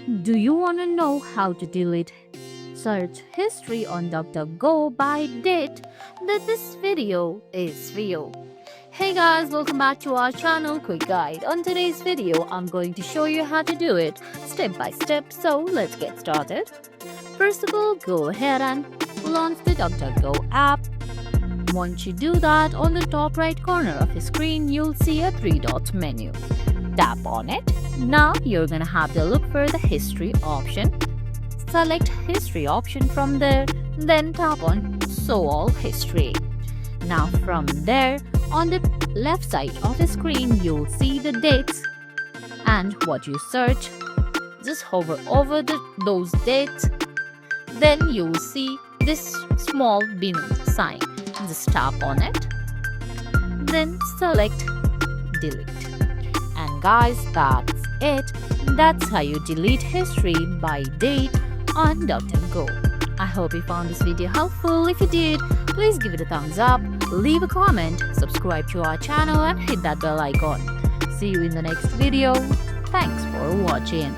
Do you want to know how to delete search history on DuckDuckGo by date? Then this video is for you. Hey guys, welcome back to our channel Quick Guide. On today's video, I'm going to show you how to do it step by step, so let's get started. First of all, go ahead and launch the DuckDuckGo app. Once you do that, on the top right corner of your screen, you'll see a 3-dot menu. Tap on it. Now you're gonna have to look for the history option. Select history option from there, then tap on show all history. Now from there, on the left side of the screen, you'll see the dates and what you search. Just hover over those dates. Then you'll see this small bin sign. Just tap on it. Then select delete. And guys, that's it. That's how you delete history by date on DuckDuckGo. I hope you found this video helpful. If you did, please give it a thumbs up, leave a comment, subscribe to our channel and hit that bell icon. See you in the next video. Thanks for watching.